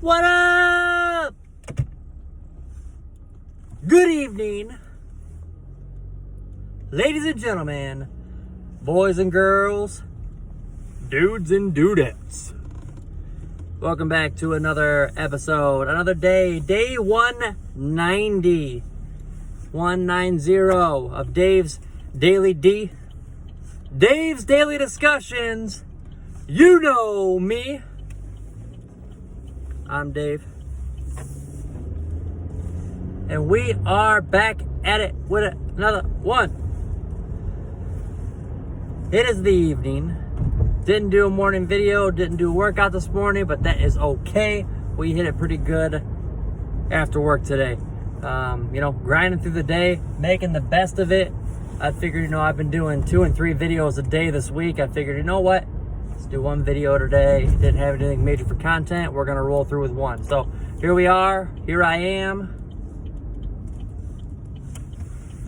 What up? Good evening, ladies and gentlemen, boys and girls, dudes and dudettes. Welcome back to another episode, another day, day 190. 190 of Dave's Daily Dave's Daily Discussions. You know me. I'm Dave. And we are back at it with another one. It is the evening. Didn't do a morning video, didn't do a workout this morning, but that is okay. We hit it pretty good after work today. Grinding through the day, making the best of it. I figured, I've been doing 2 and 3 videos a day this week. I figured, you know what? Let's do one video today. Didn't have anything major for content. We're going to roll through with one. So here we are. Here I am.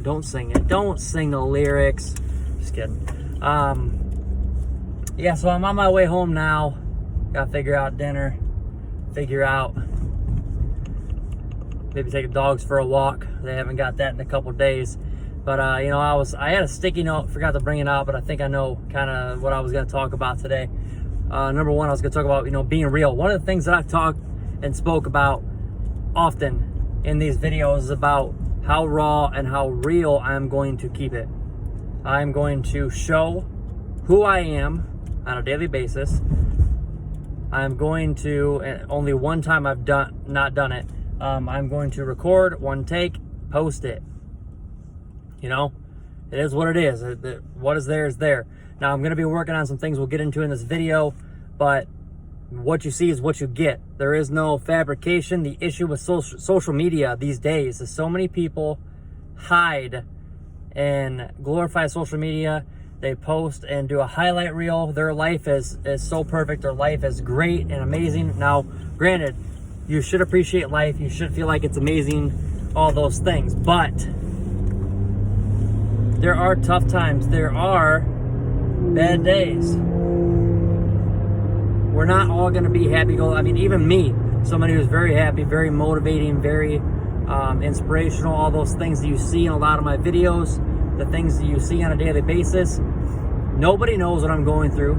Don't sing it. Don't sing the lyrics. Just kidding. So I'm on my way home now. Got to figure out dinner. Figure out maybe take the dogs for a walk. They haven't got that in a couple days. But, I had a sticky note, forgot to bring it out, but I think I know kind of what I was going to talk about today. Number one, I was going to talk about, being real. One of the things that I've talked and spoke about often in these videos is about how raw and how real I'm going to keep it. I'm going to show who I am on a daily basis. I'm going to, and only one time I've not done it, I'm going to record one take, post it. It is what it is. What is there is there. Now, I'm going to be working on some things we'll get into in this video, but what you see is what you get. There is no fabrication. The issue with social media these days is so many people hide and glorify social media. They post and do a highlight reel. Their life is so perfect. Their life is great and amazing. Now, granted, you should appreciate life. You should feel like it's amazing, all those things. But there are tough times. There are bad days. We're not all going to be happy-go-lucky. Even me, somebody who's very happy, very motivating, very inspirational, all those things that you see in a lot of my videos, the things that you see on a daily basis. Nobody knows what I'm going through.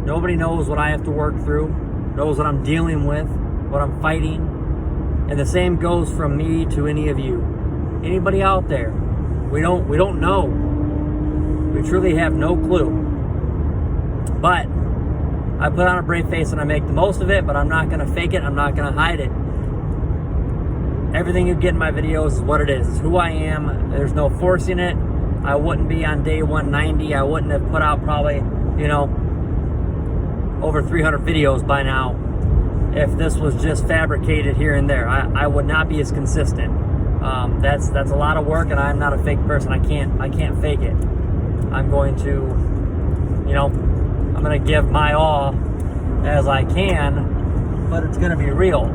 Nobody knows what I have to work through, knows what I'm dealing with, what I'm fighting. And the same goes from me to any of you. Anybody out there. We don't know. We truly have no clue. But I put on a brave face and I make the most of it, but I'm not going to fake it. I'm not going to hide it. Everything you get in my videos is what it is. It's who I am. There's no forcing it. I wouldn't be on day 190. I wouldn't have put out probably, over 300 videos by now if this was just fabricated here and there. I would not be as consistent. That's a lot of work, and I'm not a fake person. I can't fake it. I'm going to, I'm going to give my all as I can, but it's going to be real.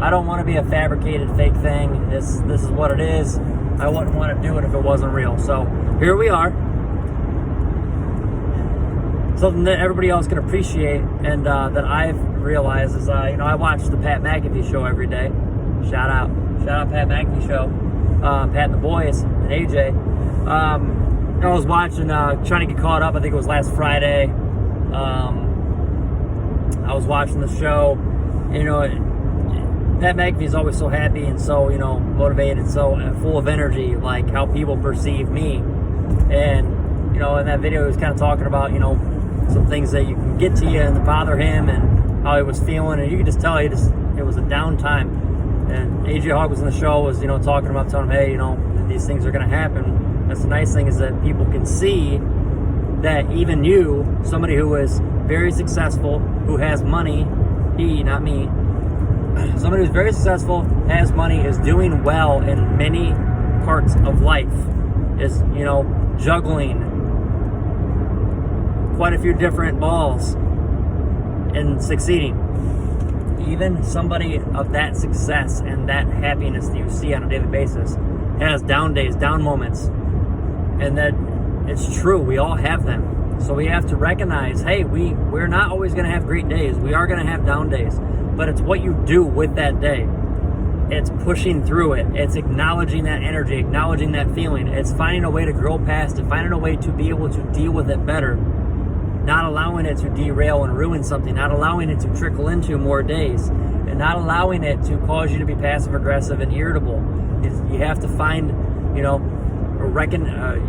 I don't want to be a fabricated fake thing. This is what it is. I wouldn't want to do it if it wasn't real. So here we are. Something that everybody else can appreciate, and that I've realized is, I watch the Pat McAfee show every day. Shout out Pat McAfee show. Pat and the boys and AJ. I was watching, trying to get caught up. I think it was last Friday. I was watching the show. Pat McAfee is always so happy and so, motivated, so full of energy, like how people perceive me. And, in that video, he was kind of talking about, some things that you can get to you and bother him and how he was feeling. And you could just tell it was a down time. And AJ Hawk was in the show, was, talking about, telling him, hey, these things are going to happen. That's the nice thing, is that people can see that even you, somebody who is very successful, who has money, he, not me, somebody who's very successful, has money, is doing well in many parts of life, is, juggling quite a few different balls and succeeding. Even somebody of that success and that happiness that you see on a daily basis has down days, down moments. And that it's true, we all have them. So we have to recognize, hey, we're not always going to have great days. We are going to have down days. But it's what you do with that day. It's pushing through it. It's acknowledging that energy, acknowledging that feeling. It's finding a way to grow past it, finding a way to be able to deal with it better. Not allowing it to derail and ruin something, not allowing it to trickle into more days, and not allowing it to cause you to be passive aggressive and irritable. You have to find,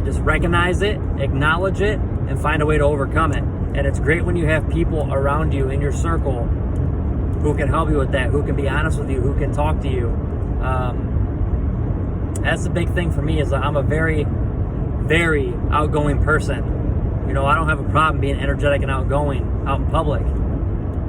just recognize it, acknowledge it, and find a way to overcome it. And it's great when you have people around you in your circle who can help you with that, who can be honest with you, who can talk to you. That's the big thing for me, is that I'm a very, very outgoing person. I don't have a problem being energetic and outgoing out in public.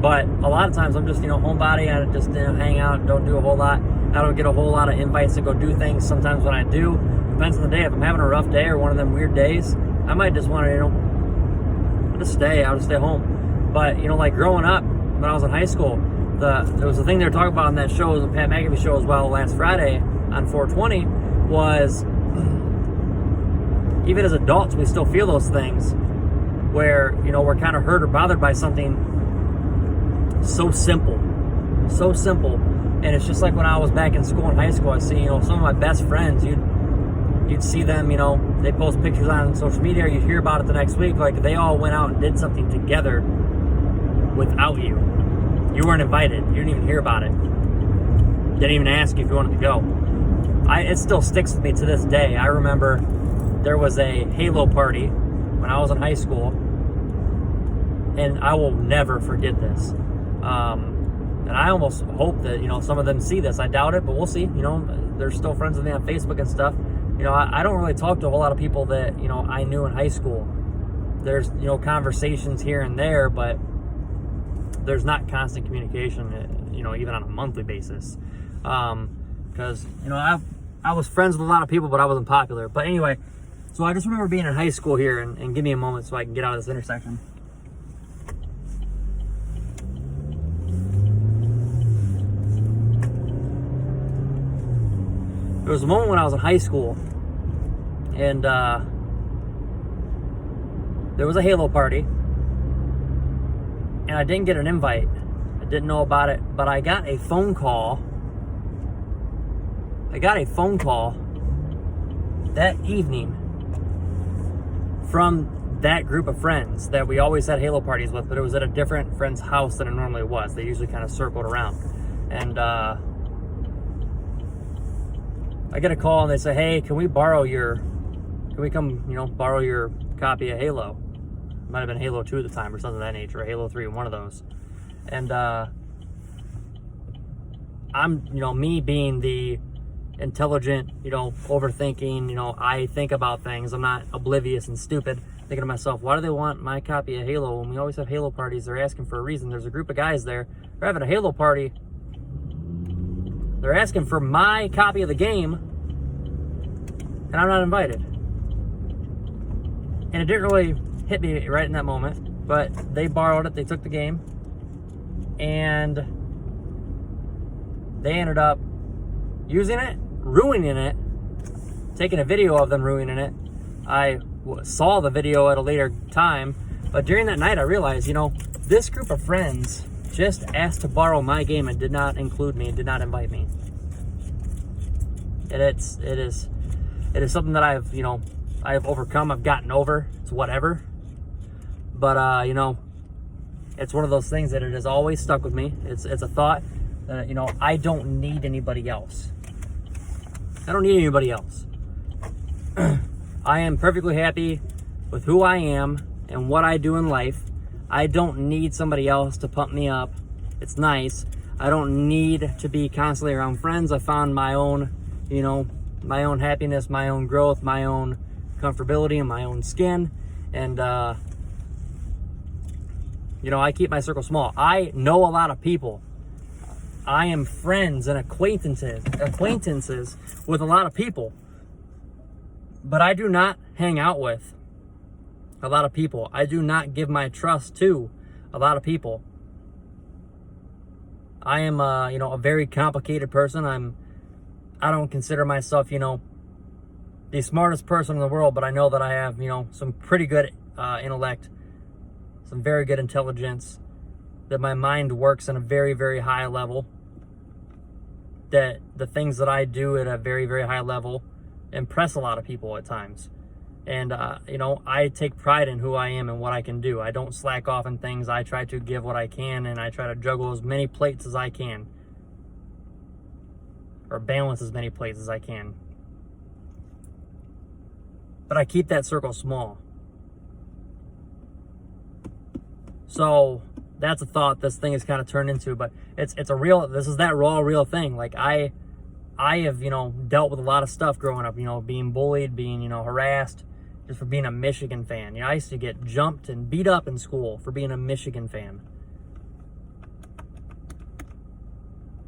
But a lot of times I'm just, homebody. I just hang out, don't do a whole lot. I don't get a whole lot of invites to go do things. Sometimes when I do, depends on the day. If I'm having a rough day or one of them weird days, I might just want to, just stay. I'll just stay home. But, like growing up, when I was in high school, there was a thing they were talking about on that show, the Pat McAfee show as well, last Friday on 420, was even as adults, we still feel those things where, we're kind of hurt or bothered by something so simple. And it's just like when I was back in school in high school, I see, some of my best friends, you'd see them, they post pictures on social media, or you'd hear about it the next week, like they all went out and did something together without you. You weren't invited. You didn't even hear about it. Didn't even ask you if you wanted to go. It still sticks with me to this day. I remember there was a Halo party when I was in high school, and I will never forget this. And I almost hope that, some of them see this. I doubt it, but we'll see. They're still friends with me on Facebook and stuff. I don't really talk to a whole lot of people that, I knew in high school. There's, conversations here and there, but there's not constant communication, even on a monthly basis. Because, I was friends with a lot of people, but I wasn't popular. But anyway, so I just remember being in high school here, and give me a moment so I can get out of this intersection. There was a moment when I was in high school, and there was a Halo party, and I didn't get an invite. I didn't know about it, but I got a phone call. That evening from that group of friends that we always had Halo parties with, but it was at a different friend's house than it normally was. They usually kind of circled around. And I get a call and they say, hey, can we come, borrow your copy of Halo? It might have been Halo 2 at the time or something of that nature, or Halo 3, one of those. And I'm, me being the intelligent, overthinking, I think about things. I'm not oblivious and stupid, thinking to myself, why do they want my copy of Halo when we always have Halo parties? They're asking for a reason. There's a group of guys there. They're having a Halo party. They're asking for my copy of the game, and I'm not invited. And it didn't really hit me right in that moment, but they borrowed it. They took the game, and they ended up using it, ruining it, taking a video of them ruining it. I saw the video at a later time, but during that night I realized, this group of friends just asked to borrow my game and did not include me and did not invite me. And it is something that I've overcome. I've gotten over. It's whatever. But it's one of those things that it has always stuck with me. It's a thought that I don't need anybody else. I don't need anybody else. I am perfectly happy with who I am and what I do in life. I don't need somebody else to pump me up. It's nice. I don't need to be constantly around friends. I found my own, my own happiness, my own growth, my own comfortability in my own skin. And, I keep my circle small. I know a lot of people. I am friends and acquaintances with a lot of people. But I do not hang out with a lot of people. I do not give my trust to a lot of people. I am, a very complicated person. I don't consider myself, the smartest person in the world, but I know that I have, some pretty good intellect, some very good intelligence, that my mind works on a very, very high level, that the things that I do at a very, very high level impress a lot of people at times. And, I take pride in who I am and what I can do. I don't slack off in things. I try to give what I can, and I try to juggle as many plates as I can, or balance as many plates as I can. But I keep that circle small. So that's a thought this thing has kind of turned into, but this is that raw, real thing. Like I have, dealt with a lot of stuff growing up, being bullied, being, harassed, just for being a Michigan fan. I used to get jumped and beat up in school for being a Michigan fan.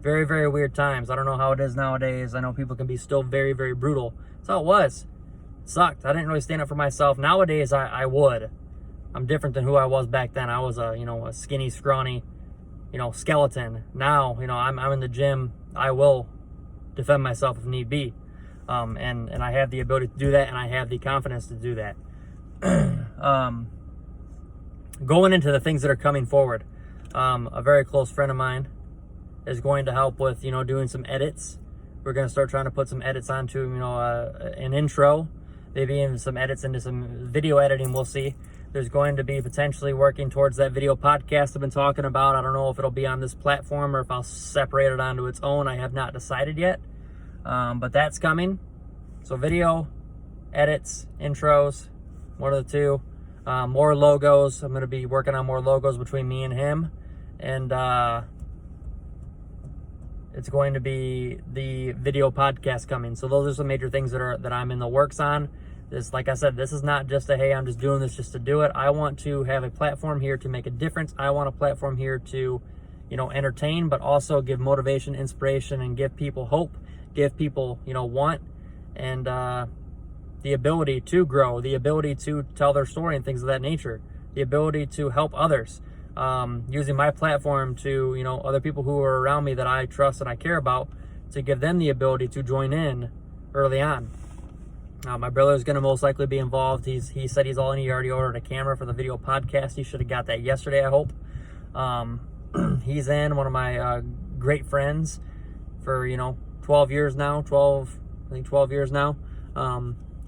Very, very weird times. I don't know how it is nowadays. I know people can be still very, very brutal. That's how it was. It sucked. I didn't really stand up for myself. Nowadays, I would. I'm different than who I was back then. I was a skinny, scrawny, skeleton. Now, I'm in the gym. I will defend myself if need be. And I have the ability to do that, and I have the confidence to do that. Going into the things that are coming forward, a very close friend of mine is going to help with, doing some edits. We're going to start trying to put some edits onto, an intro, maybe even some edits into some video editing. We'll see. There's going to be potentially working towards that video podcast I've been talking about. I don't know if it'll be on this platform or if I'll separate it onto its own. I have not decided yet, but that's coming. So video, edits, intros, one of the two. More logos. I'm going to be working on more logos between me and him. And it's going to be the video podcast coming. So those are some major things that I'm in the works on. This, like I said, this is not just a, hey, I'm just doing this just to do it. I want to have a platform here to make a difference. I want a platform here to, entertain, but also give motivation, inspiration, and give people hope, give people, want, and the ability to grow, the ability to tell their story and things of that nature, the ability to help others, using my platform to, other people who are around me that I trust and I care about, to give them the ability to join in early on. My brother is going to most likely be involved. He said he's all in. He already ordered a camera for the video podcast. He should have got that yesterday, I hope. He's in, one of my great friends for, 12 years now.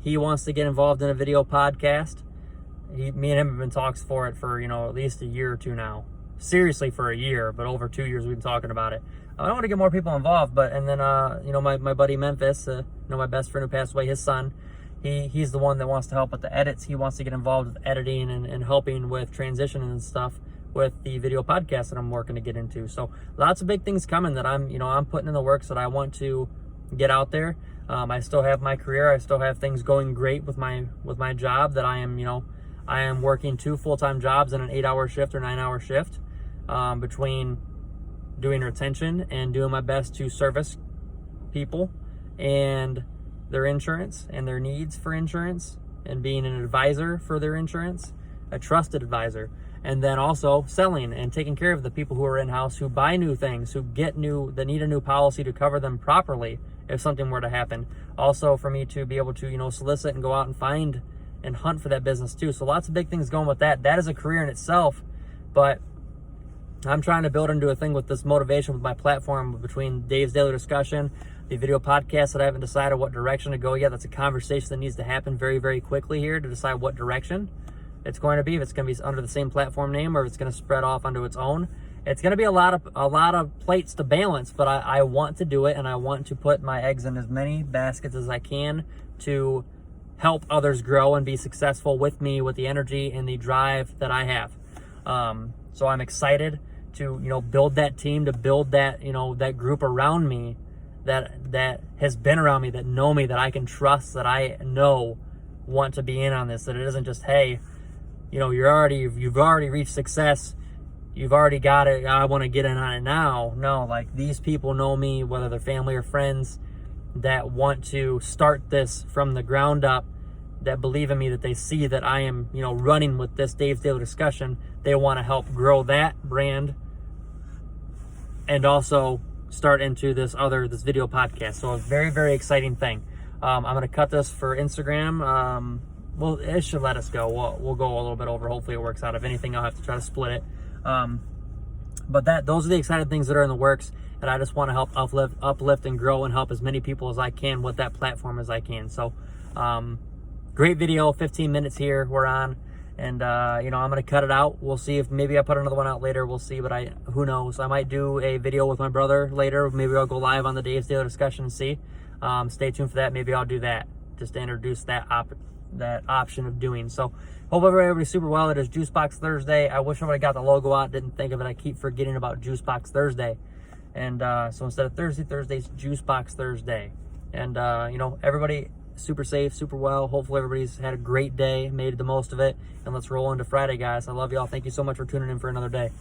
He wants to get involved in a video podcast. Me and him have been talks for it for, at least a year or two now. Seriously, for a year, but over 2 years we've been talking about it. I want to get more people involved, but, and then, my buddy Memphis, my best friend who passed away, his son, he's the one that wants to help with the edits. He wants to get involved with editing and helping with transition and stuff with the video podcast that I'm working to get into. So lots of big things coming that I'm putting in the works that I want to get out there. I still have my career. I still have things going great with my job that I am working 2 full-time jobs in an 8-hour shift or 9-hour shift, between doing retention and doing my best to service people and their insurance and their needs for insurance, and being an advisor for their insurance, a trusted advisor, and then also selling and taking care of the people who are in-house, who buy new things, that need a new policy to cover them properly if something were to happen. Also for me to be able to, solicit and go out and find and hunt for that business too. So lots of big things going with that. That is a career in itself, but I'm trying to build into a thing with this motivation with my platform between Dave's Daily Discussion, the video podcast that I haven't decided what direction to go yet. That's a conversation that needs to happen very, very quickly here to decide what direction it's going to be. If it's going to be under the same platform name or if it's going to spread off onto its own. It's going to be a lot of plates to balance, but I want to do it, and I want to put my eggs in as many baskets as I can to help others grow and be successful with me, with the energy and the drive that I have. So I'm excited to, build that team, to build that, that group around me that has been around me, that know me, that I can trust, that I know want to be in on this, that it isn't just, hey, you've already reached success, you've already got it, I want to get in on it now. No, like, these people know me, whether they're family or friends, that want to start this from the ground up, that believe in me, that they see that I am, running with this Dave's Daily Discussion. They want to help grow that brand and also start into this video podcast. So a very, very exciting thing. I'm going to cut this for Instagram well, it should let us go. We'll go a little bit over. Hopefully it works out. If anything, I'll have to try to split it. But those are the exciting things that are in the works, and I just want to help uplift and grow and help as many people as I can with that platform as I can. So great video, 15 minutes here we're on, and you know, I'm gonna cut it out. We'll see if maybe I put another one out later. We'll see, but who knows. I might do a video with my brother later. Maybe I'll go live on the Dave's Daily Discussion and see. Stay tuned for that. Maybe I'll do that just to introduce that option of doing. So hope everybody's super well. It is Juicebox Thursday. I wish I would have got the logo out. Didn't think of it. I keep forgetting about Juicebox Thursday. And so instead of Thursday's Juicebox Thursday. And you know, everybody super safe, super well. Hopefully everybody's had a great day, made the most of it. And let's roll into Friday, guys. I love y'all. Thank you so much for tuning in for another day.